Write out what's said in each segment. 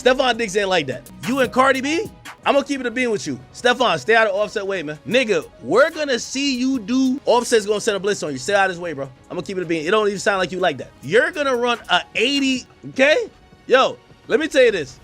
Steffon Diggs ain't like that. You and Cardi B? I'm gonna keep it a bean with you. Steffon, stay out of Offset way, man. Nigga, we're gonna see you do. Offset's gonna send a blitz on you. Stay out of his way, bro. I'm gonna keep it a bean. It don't even sound like you like that. You're gonna run a 80, okay? Yo, let me tell you this.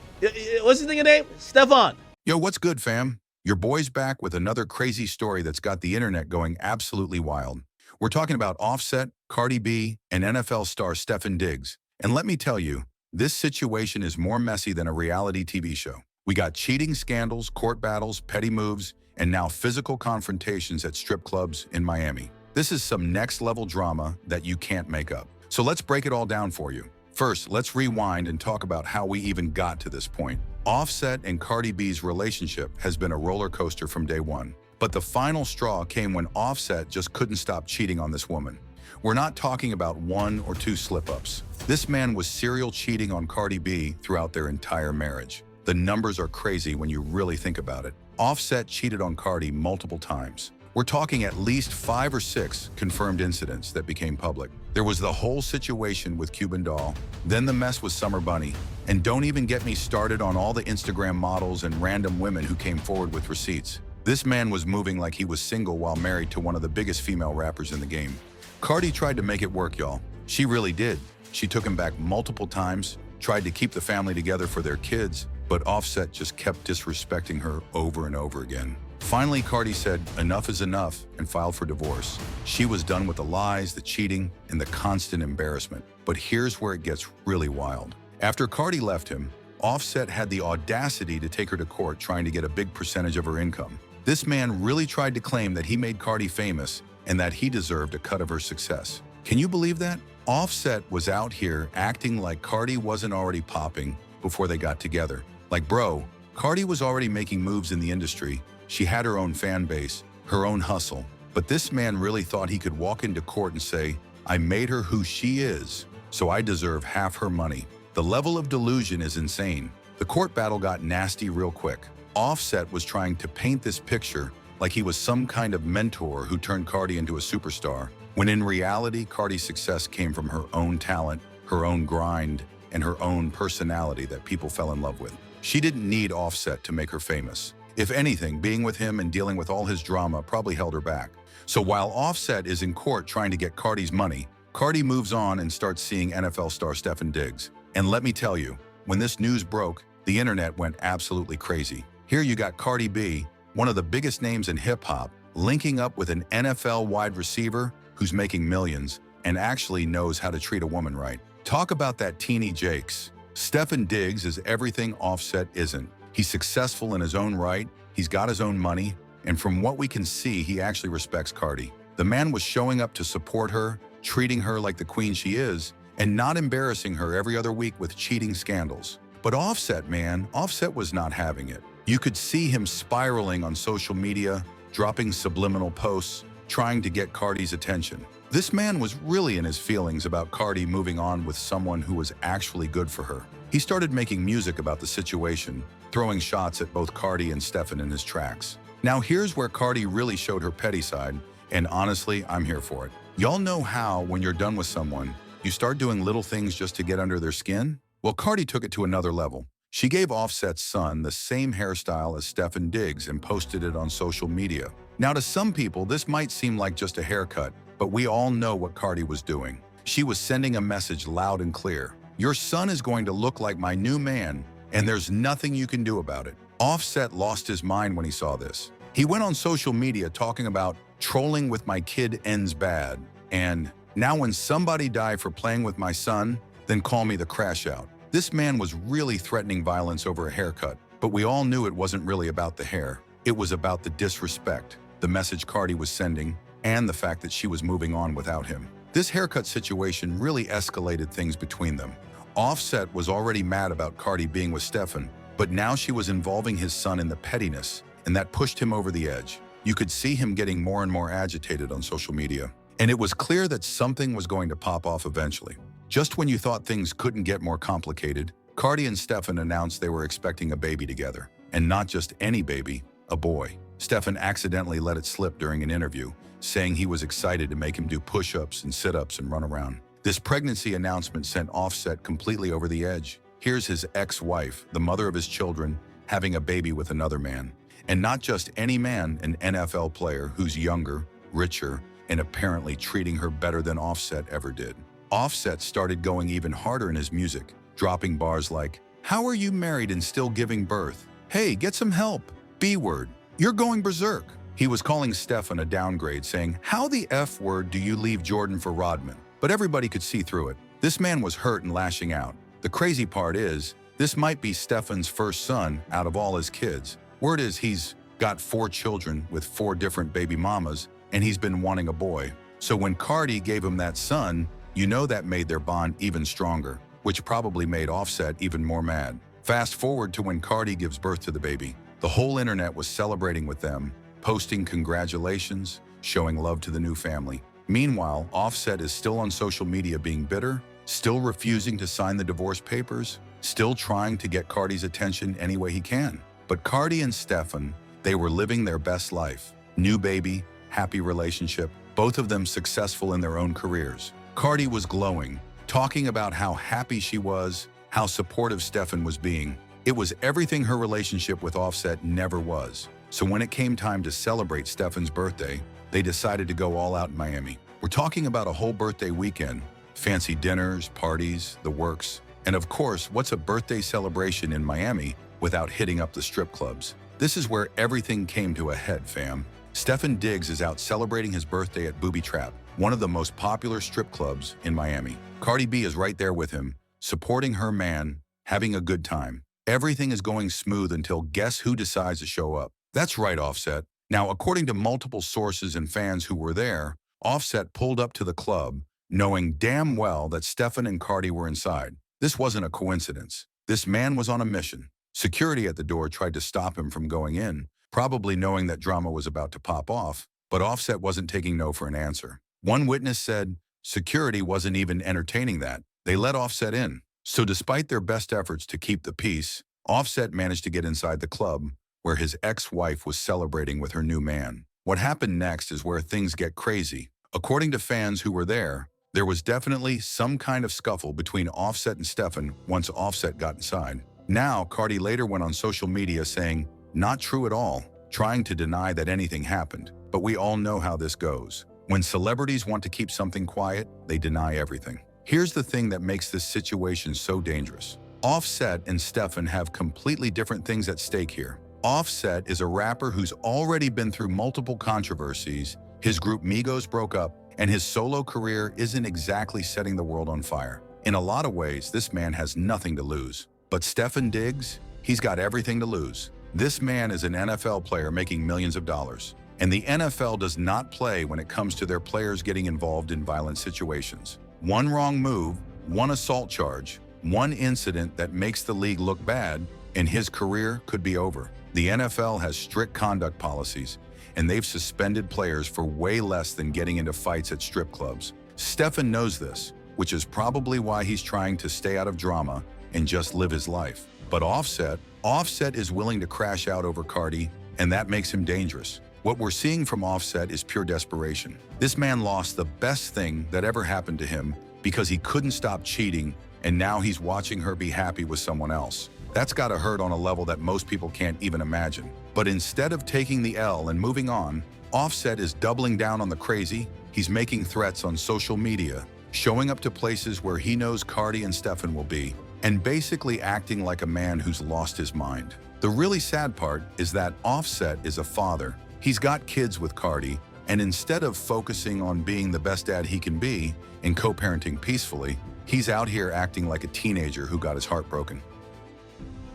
What's his nigga name? Steffon. Yo, what's good, fam? Your boy's back with another crazy story that's got the internet going absolutely wild. We're talking about Offset, Cardi B, and NFL star Steffon Diggs. And let me tell you, this situation is more messy than a reality TV show. We got cheating scandals, court battles, petty moves, and now physical confrontations at strip clubs in Miami. This is some next-level drama that you can't make up. So let's break it all down for you. First, let's rewind and talk about how we even got to this point. Offset and Cardi B's relationship has been a roller coaster from day one. But the final straw came when Offset just couldn't stop cheating on this woman. We're not talking about 1 or 2 slip-ups. This man was serial cheating on Cardi B throughout their entire marriage. The numbers are crazy when you really think about it. Offset cheated on Cardi multiple times. We're talking at least 5 or 6 confirmed incidents that became public. There was the whole situation with Cuban Doll, then the mess with Summer Bunny, and don't even get me started on all the Instagram models and random women who came forward with receipts. This man was moving like he was single while married to one of the biggest female rappers in the game. Cardi tried to make it work, y'all. She really did. She took him back multiple times, tried to keep the family together for their kids, but Offset just kept disrespecting her over and over again. Finally, Cardi said enough is enough and filed for divorce. She was done with the lies, the cheating, and the constant embarrassment. But here's where it gets really wild. After Cardi left him, Offset had the audacity to take her to court trying to get a big percentage of her income. This man really tried to claim that he made Cardi famous and that he deserved a cut of her success. Can you believe that? Offset was out here acting like Cardi wasn't already popping before they got together. Like, bro, Cardi was already making moves in the industry. She had her own fan base, her own hustle. But this man really thought he could walk into court and say, I made her who she is, so I deserve half her money. The level of delusion is insane. The court battle got nasty real quick. Offset was trying to paint this picture like he was some kind of mentor who turned Cardi into a superstar, when in reality, Cardi's success came from her own talent, her own grind, and her own personality that people fell in love with. She didn't need Offset to make her famous. If anything, being with him and dealing with all his drama probably held her back. So while Offset is in court trying to get Cardi's money, Cardi moves on and starts seeing NFL star Steffon Diggs. And let me tell you, when this news broke, the internet went absolutely crazy. Here you got Cardi B, one of the biggest names in hip-hop, linking up with an NFL wide receiver who's making millions and actually knows how to treat a woman right. Talk about that teeny Jakes. Steffon Diggs is everything Offset isn't. He's successful in his own right, he's got his own money, and from what we can see, he actually respects Cardi. The man was showing up to support her, treating her like the queen she is, and not embarrassing her every other week with cheating scandals. But Offset, man, Offset was not having it. You could see him spiraling on social media, dropping subliminal posts, trying to get Cardi's attention. This man was really in his feelings about Cardi moving on with someone who was actually good for her. He started making music about the situation, throwing shots at both Cardi and Steffon in his tracks. Now here's where Cardi really showed her petty side, and honestly, I'm here for it. Y'all know how, when you're done with someone, you start doing little things just to get under their skin? Well, Cardi took it to another level. She gave Offset's son the same hairstyle as Steffon Diggs and posted it on social media. Now, to some people, this might seem like just a haircut, but we all know what Cardi was doing. She was sending a message loud and clear. Your son is going to look like my new man, and there's nothing you can do about it. Offset lost his mind when he saw this. He went on social media talking about trolling with my kid ends bad, and now when somebody die for playing with my son, then call me the crash out. This man was really threatening violence over a haircut, but we all knew it wasn't really about the hair. It was about the disrespect, the message Cardi was sending, and the fact that she was moving on without him. This haircut situation really escalated things between them. Offset was already mad about Cardi being with Steffon, but now she was involving his son in the pettiness, and that pushed him over the edge. You could see him getting more and more agitated on social media, and it was clear that something was going to pop off eventually. Just when you thought things couldn't get more complicated, Cardi and Steffon announced they were expecting a baby together. And not just any baby, a boy. Steffon accidentally let it slip during an interview, saying he was excited to make him do push-ups and sit-ups and run around. This pregnancy announcement sent Offset completely over the edge. Here's his ex-wife, the mother of his children, having a baby with another man. And not just any man, an NFL player who's younger, richer, and apparently treating her better than Offset ever did. Offset started going even harder in his music, dropping bars like, "How are you married and still giving birth? Hey, get some help. B-word. You're going berserk." He was calling Steffon a downgrade, saying, "How the F word do you leave Jordan for Rodman?" But everybody could see through it. This man was hurt and lashing out. The crazy part is, this might be Steffon's first son out of all his kids. Word is he's got 4 children with 4 different baby mamas, and he's been wanting a boy. So when Cardi gave him that son, you know that made their bond even stronger, which probably made Offset even more mad. Fast forward to when Cardi gives birth to the baby. The whole internet was celebrating with them, posting congratulations, showing love to the new family. Meanwhile, Offset is still on social media being bitter, still refusing to sign the divorce papers, still trying to get Cardi's attention any way he can. But Cardi and Steffon, they were living their best life. New baby, happy relationship, both of them successful in their own careers. Cardi was glowing, talking about how happy she was, how supportive Steffon was being. It was everything her relationship with Offset never was. So when it came time to celebrate Steffon's birthday, they decided to go all out in Miami. We're talking about a whole birthday weekend, fancy dinners, parties, the works. And of course, what's a birthday celebration in Miami without hitting up the strip clubs? This is where everything came to a head, fam. Steffon Diggs is out celebrating his birthday at Booby Trap, one of the most popular strip clubs in Miami. Cardi B is right there with him, supporting her man, having a good time. Everything is going smooth until guess who decides to show up? That's right, Offset. Now, according to multiple sources and fans who were there, Offset pulled up to the club, knowing damn well that Steffon and Cardi were inside. This wasn't a coincidence. This man was on a mission. Security at the door tried to stop him from going in, probably knowing that drama was about to pop off, but Offset wasn't taking no for an answer. One witness said security wasn't even entertaining that. They let Offset in. So despite their best efforts to keep the peace, Offset managed to get inside the club, where his ex-wife was celebrating with her new man. What happened next is where things get crazy. According to fans who were there was definitely some kind of scuffle between Offset and Steffon once Offset got inside. Now, Cardi later went on social media saying, "Not true at all," trying to deny that anything happened. But we all know how this goes. When celebrities want to keep something quiet, they deny everything. Here's the thing that makes this situation so dangerous. Offset and Steffon have completely different things at stake here. Offset is a rapper who's already been through multiple controversies, his group Migos broke up, and his solo career isn't exactly setting the world on fire. In a lot of ways, this man has nothing to lose. But Steffon Diggs, he's got everything to lose. This man is an NFL player making millions of dollars. And the NFL does not play when it comes to their players getting involved in violent situations. One wrong move, one assault charge, one incident that makes the league look bad, and his career could be over. The NFL has strict conduct policies, and they've suspended players for way less than getting into fights at strip clubs. Steffon knows this, which is probably why he's trying to stay out of drama and just live his life. But Offset is willing to crash out over Cardi, and that makes him dangerous. What we're seeing from Offset is pure desperation. This man lost the best thing that ever happened to him because he couldn't stop cheating, and now he's watching her be happy with someone else. That's gotta hurt on a level that most people can't even imagine. But instead of taking the L and moving on, Offset is doubling down on the crazy. He's making threats on social media, showing up to places where he knows Cardi and Steffon will be, and basically acting like a man who's lost his mind. The really sad part is that Offset is a father. He's got kids with Cardi, and instead of focusing on being the best dad he can be and co-parenting peacefully, he's out here acting like a teenager who got his heart broken.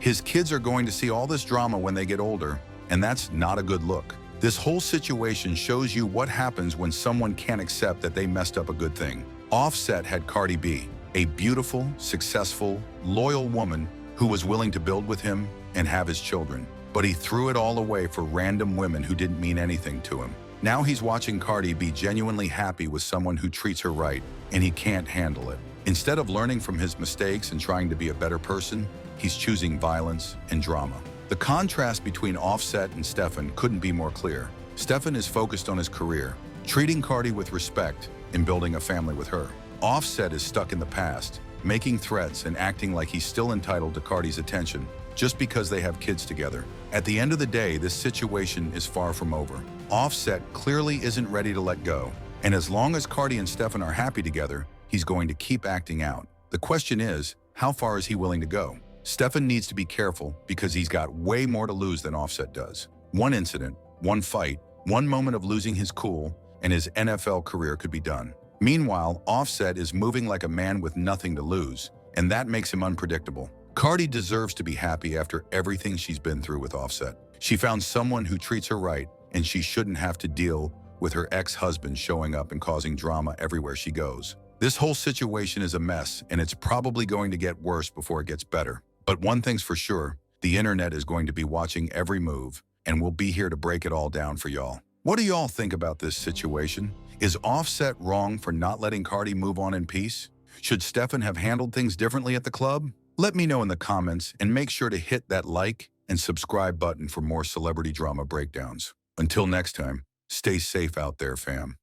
His kids are going to see all this drama when they get older, and that's not a good look. This whole situation shows you what happens when someone can't accept that they messed up a good thing. Offset had Cardi B, a beautiful, successful, loyal woman who was willing to build with him and have his children. But he threw it all away for random women who didn't mean anything to him. Now he's watching Cardi be genuinely happy with someone who treats her right, and he can't handle it. Instead of learning from his mistakes and trying to be a better person, he's choosing violence and drama. The contrast between Offset and Steffon couldn't be more clear. Steffon is focused on his career, treating Cardi with respect and building a family with her. Offset is stuck in the past, making threats and acting like he's still entitled to Cardi's attention just because they have kids together. At the end of the day, this situation is far from over. Offset clearly isn't ready to let go, and as long as Cardi and Steffon are happy together, he's going to keep acting out. The question is, how far is he willing to go? Steffon needs to be careful because he's got way more to lose than Offset does. One incident, one fight, one moment of losing his cool, and his NFL career could be done. Meanwhile, Offset is moving like a man with nothing to lose, and that makes him unpredictable. Cardi deserves to be happy after everything she's been through with Offset. She found someone who treats her right, and she shouldn't have to deal with her ex-husband showing up and causing drama everywhere she goes. This whole situation is a mess, and it's probably going to get worse before it gets better. But one thing's for sure, the internet is going to be watching every move, and we'll be here to break it all down for y'all. What do y'all think about this situation? Is Offset wrong for not letting Cardi move on in peace? Should Steffon have handled things differently at the club? Let me know in the comments, and make sure to hit that like and subscribe button for more celebrity drama breakdowns. Until next time, stay safe out there, fam.